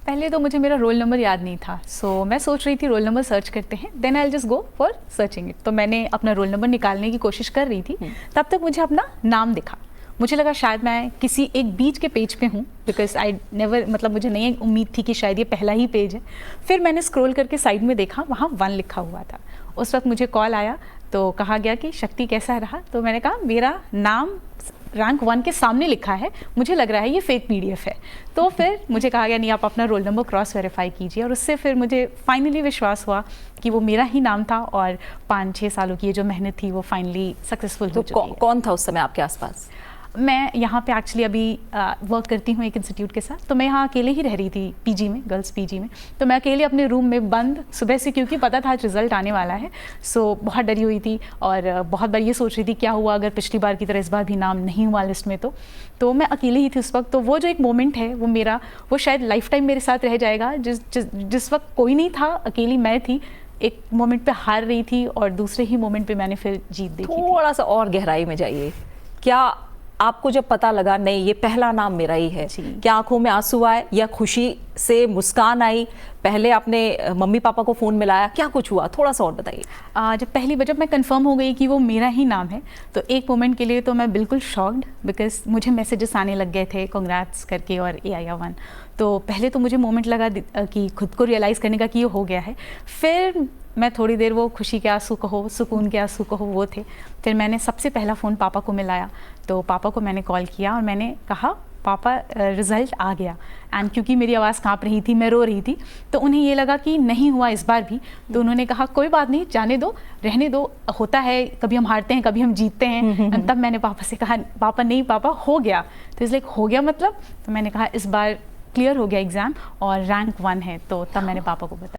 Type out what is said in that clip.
पहले तो मुझे मेरा रोल नंबर याद नहीं था, सो मैं सोच रही थी रोल नंबर सर्च करते हैं, then I just go for searching it. तो मैंने अपना रोल नंबर निकालने की कोशिश कर रही थी, तब तक मुझे अपना नाम दिखा। मुझे लगा शायद मैं किसी एक बीच के पेज पे हूँ, बिकॉज आई नेवर, मतलब मुझे नहीं उम्मीद थी कि शायद ये पहला ही पेज है। फिर मैंने स्क्रॉल करके साइड में देखा, वहाँ 1 लिखा हुआ था। उस वक्त मुझे कॉल आया, तो कहा गया कि शक्ति कैसा रहा। तो मैंने कहा मेरा नाम रैंक 1 के सामने लिखा है, मुझे लग रहा है ये फेक पीडीएफ है। तो फिर मुझे कहा गया नहीं, आप अपना रोल नंबर क्रॉस वेरीफाई कीजिए, और उससे फिर मुझे फाइनली विश्वास हुआ कि वो मेरा ही नाम था, और 5-6 सालों की ये जो मेहनत थी वो फाइनली सक्सेसफुल हो चुकी है। कौन था उस समय आपके आसपास? मैं यहाँ पे एक्चुअली अभी वर्क करती हूँ एक इंस्टीट्यूट के साथ, तो मैं यहाँ अकेले ही रह रही थी पीजी में, गर्ल्स पीजी में। तो मैं अकेले अपने रूम में बंद सुबह से, क्योंकि पता था आज रिजल्ट आने वाला है, सो बहुत डरी हुई थी, और बहुत बार ये सोच रही थी क्या हुआ अगर पिछली बार की तरह इस बार भी नाम नहीं हुआ लिस्ट में। तो मैं अकेले ही थी उस वक्त। तो वो जो एक मोमेंट है वो मेरा, वो शायद लाइफ टाइम मेरे साथ रह जाएगा। जिस वक्त कोई नहीं था, अकेली मैं थी, एक मोमेंट पे हार रही थी और दूसरे ही मोमेंट पे मैंने फिर जीत देखी थी। थोड़ा सा और गहराई में जाइए। क्या आपको जब पता लगा नहीं ये पहला नाम मेरा ही है, क्या आंखों में आंसू आए या खुशी से मुस्कान आई? पहले आपने मम्मी पापा को फ़ोन मिलाया, क्या कुछ हुआ? थोड़ा सा और बताइए। जब मैं कंफर्म हो गई कि वो मेरा ही नाम है, तो एक मोमेंट के लिए तो मैं बिल्कुल शॉक्ड, बिकॉज मुझे मैसेजेस आने लग गए थे कांग्रेट्स करके और AI1। तो पहले तो मुझे मोमेंट लगा कि खुद को रियलाइज़ करने का कि ये हो गया है। फिर मैं थोड़ी देर, वो खुशी के आंसू कहो, सुकून के आंसू कहो, वो थे। फिर मैंने सबसे पहला फ़ोन पापा को मिलाया, तो पापा को मैंने कॉल किया और मैंने कहा पापा रिज़ल्ट आ गया। एंड क्योंकि मेरी आवाज़ कांप रही थी, मैं रो रही थी, तो उन्हें ये लगा कि नहीं हुआ इस बार भी। तो उन्होंने कहा कोई बात नहीं, जाने दो, रहने दो, होता है, कभी हम हारते हैं, कभी हम जीतते हैं। तब मैंने पापा से कहा पापा नहीं पापा हो गया। तो इसलिए हो गया मतलब, तो मैंने कहा इस बार क्लियर हो गया एग्ज़ाम और रैंक 1 है। तो तब मैंने पापा को बताया।